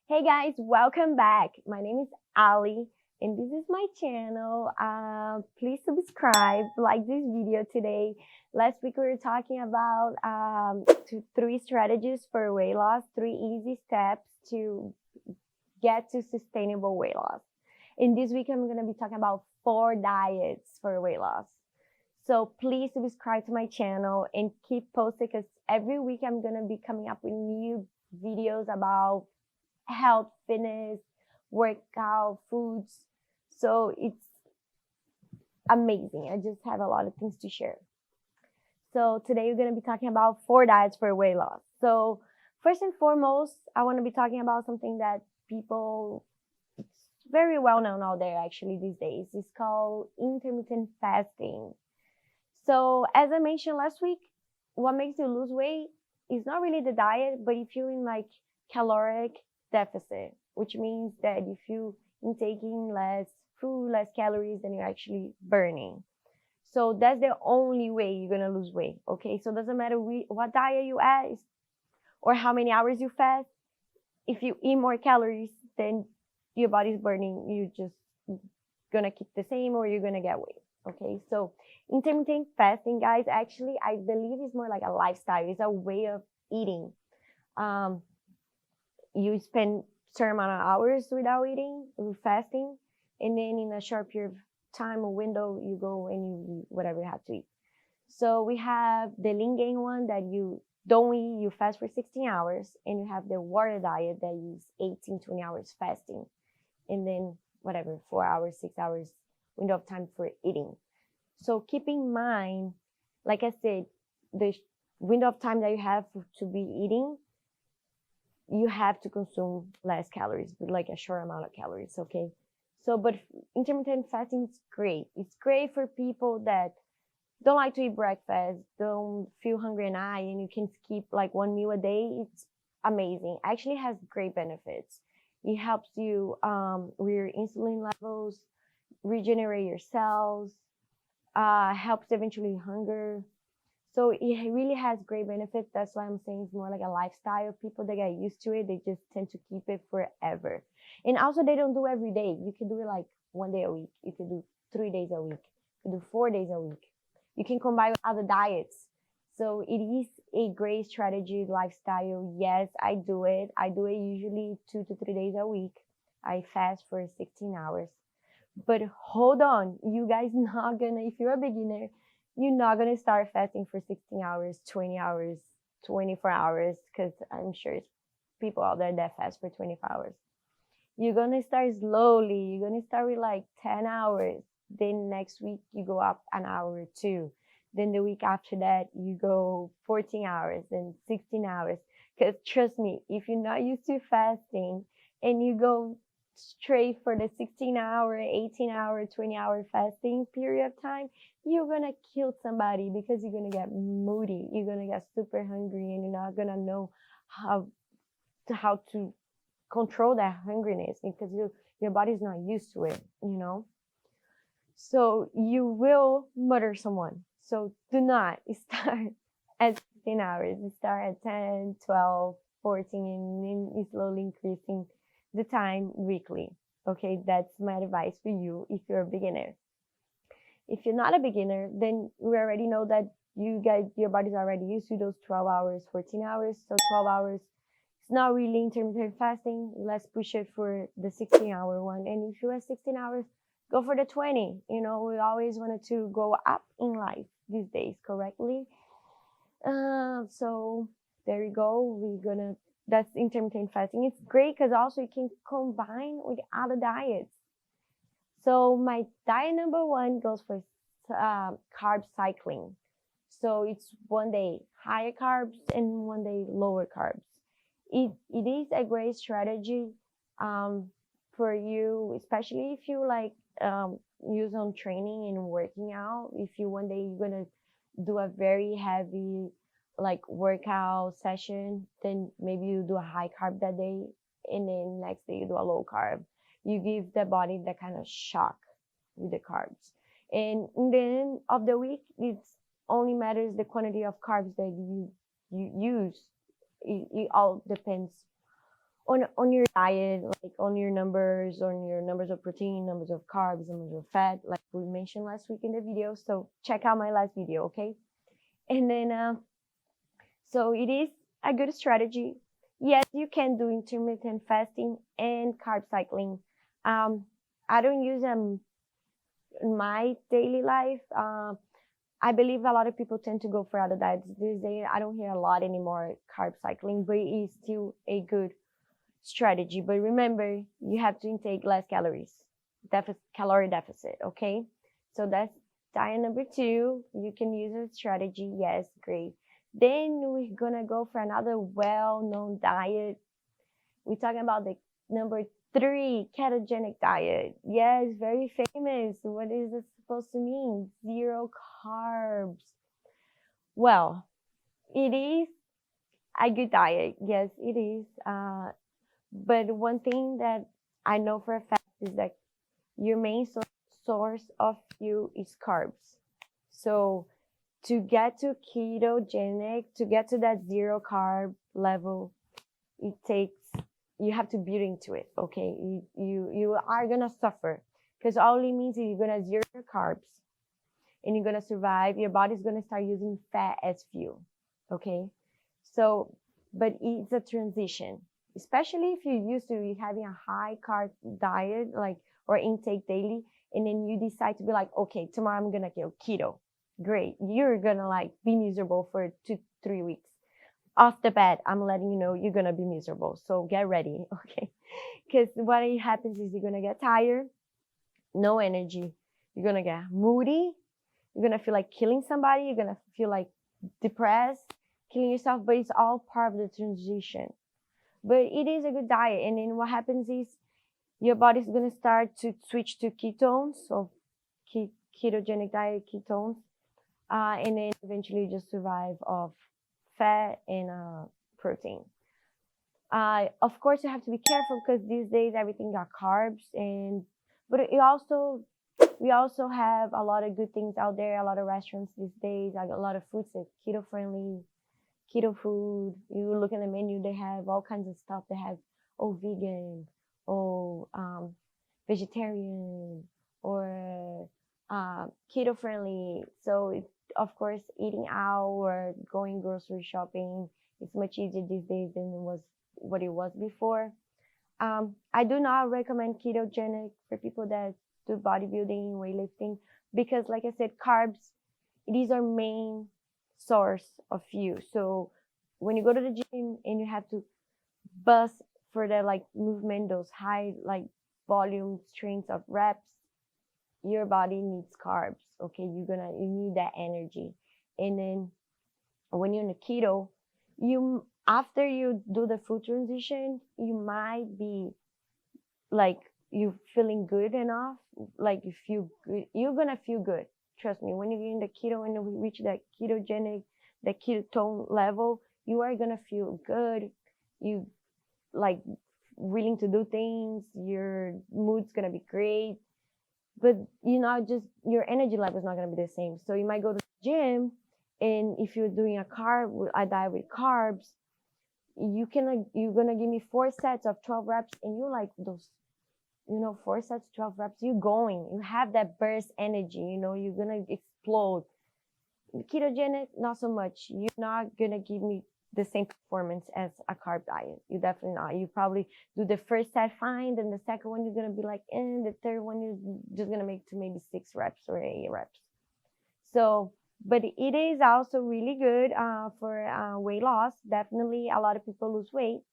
Hey guys, welcome back. My name is Ali and this is my channel. Please subscribe, like this video today. Last week we were talking about three strategies for weight loss, 3 easy steps to get to sustainable weight loss. And this week I'm going to be talking about 4 diets for weight loss. So please subscribe to my channel and keep posting because every week I'm going to be coming up with new videos about health, fitness, workout, foods. So it's amazing. I just have a lot of things to share. So today we're going to be talking about 4 diets for weight loss. So first and foremost, I want to be talking about something that it's very well known out there actually these days. It's called intermittent fasting. So as I mentioned last week, what makes you lose weight is not really the diet, but if you're in like caloric deficit, which means that if you're taking less food, less calories than you're actually burning. So that's the only way you're going to lose weight. Okay. So it doesn't matter what diet you at or how many hours you fast. If you eat more calories than your body's burning, you're just going to keep the same or you're going to get weight. Okay. So intermittent fasting, guys, actually, I believe is more like a lifestyle. It's a way of eating. You spend certain amount of hours without eating, fasting, and then in a short period of time or window, you go and you eat whatever you have to eat. So we have the lean gain one that you don't eat, you fast for 16 hours, and you have the warrior diet that is 18, 20 hours fasting, and then whatever, 4 hours, 6 hours window of time for eating. So keep in mind, like I said, the window of time that you have to be eating, you have to consume less calories, but like a short amount of calories, okay? So, but intermittent fasting is great. It's great for people that don't like to eat breakfast, don't feel hungry at night, and you can skip like one meal a day. It's amazing. Actually has great benefits. It helps you with your insulin levels, regenerate your cells, helps eventually hunger. So it really has great benefits. That's why I'm saying it's more like a lifestyle. People that get used to it, they just tend to keep it forever. And also they don't do every day. You can do it like 1 day a week. You can do 3 days a week. You can do 4 days a week. You can combine with other diets. So it is a great strategy, lifestyle. Yes, I do it. I do it usually 2 to 3 days a week. I fast for 16 hours. But hold on, you guys not gonna, if you're a beginner, you're not going to start fasting for 16 hours, 20 hours, 24 hours, because I'm sure it's people out there that fast for 24 hours. You're going to start slowly. You're going to start with like 10 hours. Then next week, you go up an hour or 2. Then the week after that, you go 14 hours, then 16 hours. Because trust me, if you're not used to fasting and you go straight for the 16-hour, 18-hour, 20-hour fasting period of time, you're going to kill somebody because you're going to get moody. You're going to get super hungry and you're not going to know how to control that hungriness because your body's not used to it, you know? So you will murder someone. So do not start at 16 hours. You start at 10, 12, 14, and then you're slowly increasing the time weekly. Okay, that's my advice for you if you're a beginner. If you're not a beginner, then we already know that your body's already used to those 12 hours, 14 hours. So 12 hours, it's not really intermittent fasting. Let's push it for the 16-hour one. And if you have 16 hours, go for the 20. You know, we always wanted to go up in life these days, correctly. So there you go. That's intermittent fasting. It's great because also you can combine with other diets. So my diet number 1 goes for carb cycling. So it's 1 day higher carbs and 1 day lower carbs. It is a great strategy for you, especially if you like use on training and working out. If you one day you're gonna do a very heavy like workout session, then maybe you do a high carb that day and then next day you do a low carb. You give the body that kind of shock with the carbs. And in the end of the week, it only matters the quantity of carbs that you use. It all depends on your diet, like on your numbers of protein, numbers of carbs, numbers of fat, like we mentioned last week in the video. So check out my last video, okay? And then so it is a good strategy. Yes, you can do intermittent fasting and carb cycling. I don't use them in my daily life. I believe a lot of people tend to go for other diets these days. I don't hear a lot anymore carb cycling, but it is still a good strategy. But remember, you have to intake less calories, calorie deficit, okay? So that's diet number 2. You can use a strategy. Yes, great. Then we're gonna go for another well-known diet. We're talking about the number 3, ketogenic diet. Yes, very famous. What is it supposed to mean? 0 carbs. Well, it is a good diet. Yes, it is. But one thing that I know for a fact is that your main source of fuel is carbs. So to get to ketogenic, to get to that 0 carb level, you have to build into it, okay? You are gonna suffer, because all it means is you're gonna 0 carbs and you're gonna survive. Your body's gonna start using fat as fuel, okay? So, but it's a transition, especially if you're used to having a high carb diet, like, or intake daily, and then you decide to be like, okay, tomorrow I'm gonna go keto. Great, you're gonna like be miserable for 2-3 weeks. Off the bat, I'm letting you know you're gonna be miserable. So get ready, okay? Because what happens is you're gonna get tired, no energy. You're gonna get moody. You're gonna feel like killing somebody. You're gonna feel like depressed, killing yourself. But it's all part of the transition. But it is a good diet. And then what happens is your body's gonna start to switch to ketones, so ketogenic diet, ketones, and then eventually just survive off fat and protein. Of course, you have to be careful because these days everything got carbs, but we also have a lot of good things out there. A lot of restaurants these days, a lot of foods that keto friendly, keto food. You look at the menu, they have all kinds of stuff. They have vegan, vegetarian, or keto friendly. So of course, eating out or going grocery shopping is much easier these days than what it was before. I do not recommend ketogenic for people that do bodybuilding, weightlifting, because like I said, carbs, it is our main source of fuel. So when you go to the gym and you have to bust for the like movement, those high like volume strengths of reps, your body needs carbs, okay? You need that energy. And then when you're in a keto, after you do the food transition, you might be like, you feeling good enough, like you feel good. You're gonna feel good. Trust me, when you're in the keto and we reach that ketogenic, the ketone level, you are gonna feel good. You like willing to do things. Your mood's gonna be great. But just your energy level is not going to be the same. So you might go to the gym, and if you're doing a diet with carbs, you're going to give me 4 sets of 12 reps, and you're like those, 4 sets, 12 reps, you have that burst energy, you're going to explode. Ketogenic, not so much. You're not going to give me the same performance as a carb diet. You definitely not. You probably do the first set fine, then the second one you're gonna be like, the third one you're just gonna make to maybe 6 reps or 8 reps. So, but it is also really good for weight loss. Definitely, a lot of people lose weight.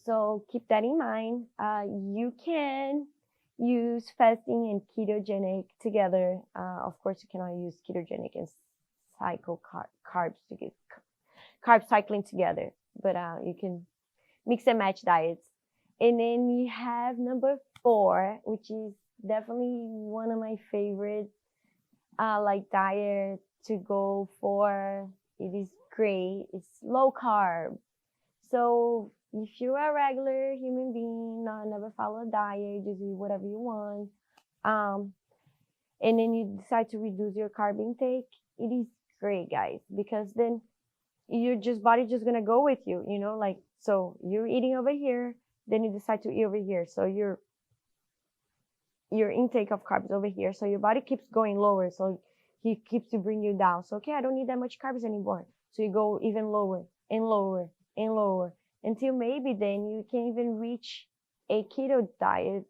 So keep that in mind. You can use fasting and ketogenic together. Of course, you cannot use ketogenic and cycle carbs to get carb cycling together, but you can mix and match diets. And then you have number 4, which is definitely one of my favorite like diet to go for. It is great. It's low carb. So if you're a regular human being, never follow a diet, just eat whatever you want, and then you decide to reduce your carb intake, it is great, guys, because then your just body just gonna go with you, you know, like, so you're eating over here, then you decide to eat over here. So your intake of carbs over here. So your body keeps going lower. So he keeps to bring you down. So, okay, I don't need that much carbs anymore. So you go even lower and lower and lower until maybe then you can even reach a keto diet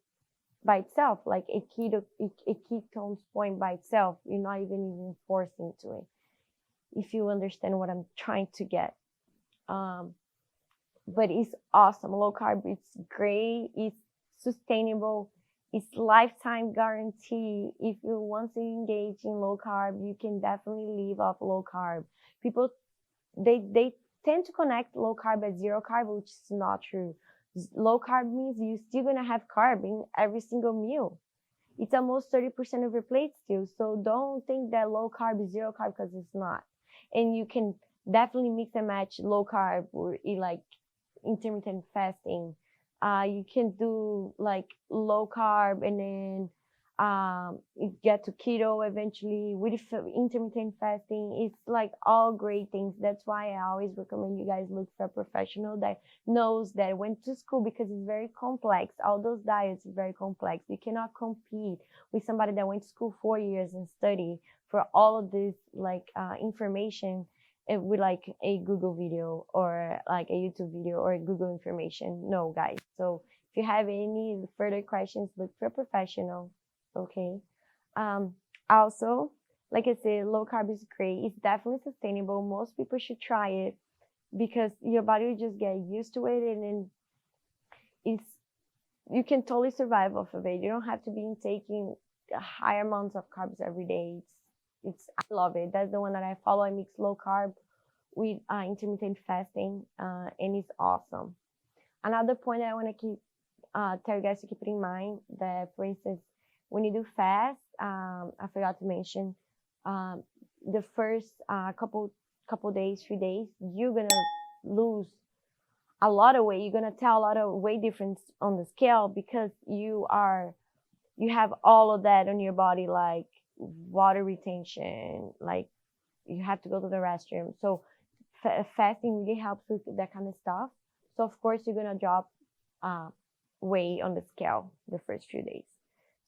by itself, like a ketones point by itself. You're not even forcing to it. If you understand what I'm trying to get. But it's awesome. Low carb, it's great. It's sustainable. It's lifetime guarantee. If you want to engage in low carb, you can definitely live off low carb. People, they tend to connect low carb as zero carb, which is not true. Low carb means you're still gonna have carb in every single meal. It's almost 30% of your plate still. So don't think that low carb is zero carb, because it's not. And you can definitely mix and match low carb or eat like intermittent fasting. You can do like low carb and then you get to keto eventually with intermittent fasting. It's like all great things. That's why I always recommend you guys look for a professional that knows, that went to school, because it's very complex. All those diets are very complex. You cannot compete with somebody that went to school 4 years and study for all of this like information with like a Google video or like a YouTube video or a Google information. No, guys. So if you have any further questions, look for a professional. Okay. Also, like I said, low carb is great. It's definitely sustainable. Most people should try it because your body will just get used to it, and then you can totally survive off of it. You don't have to be taking high amounts of carbs every day. I love it. That's the one that I follow. I mix low carb with intermittent fasting, and it's awesome. Another point that I want to tell you guys to keep it in mind, that for instance, when you do fast, I forgot to mention, the first couple days, 3 days, you're gonna lose a lot of weight. You're gonna tell a lot of weight difference on the scale, because you have all of that on your body, like water retention, like you have to go to the restroom. So fasting really helps with that kind of stuff. So of course you're gonna drop weight on the scale the first few days.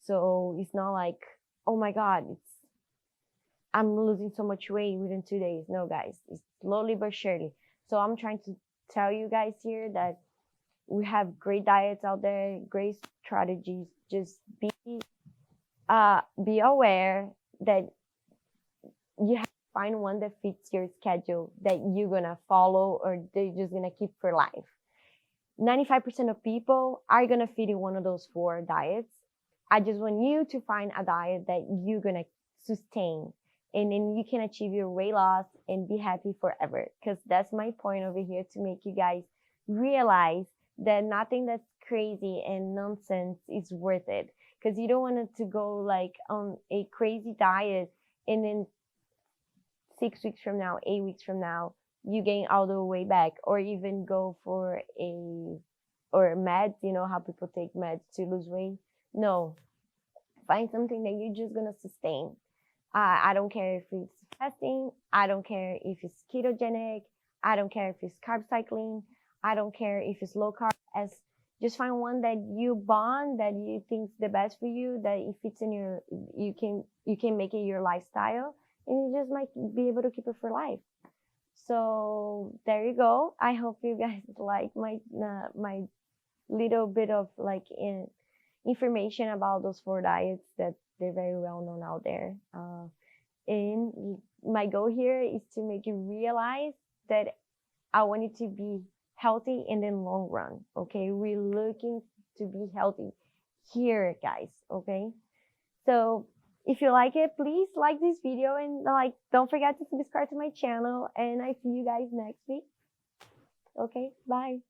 So it's not like, oh my God, I'm losing so much weight within 2 days. No, guys, it's slowly but surely. So I'm trying to tell you guys here that we have great diets out there, great strategies. Just be aware that you have to find one that fits your schedule, that you're gonna follow, or they're just gonna keep for life. 95% of people are gonna fit in one of those 4 diets. I just want you to find a diet that you're gonna sustain, and then you can achieve your weight loss and be happy forever. Because that's my point over here, to make you guys realize that nothing that's crazy and nonsense is worth it. Because you don't want it to go like on a crazy diet, and then 6 weeks from now, 8 weeks from now, you gain all the way back, or even go for meds. You know how people take meds to lose weight? No, find something that you're just gonna sustain. I don't care if it's fasting. I don't care if it's ketogenic. I don't care if it's carb cycling. I don't care if it's low carb. Just find one that you bond, that you think's the best for you, that if it's in you can make it your lifestyle, and you just might be able to keep it for life. So there you go. I hope you guys like my little bit of like information about those 4 diets that they're very well known out there. And my goal here is to make you realize that I want you to be healthy in the long run. Okay, we're looking to be healthy here, guys. Okay, so if you like it, please like this video, and don't forget to subscribe to my channel, and I see you guys next week. Okay, bye.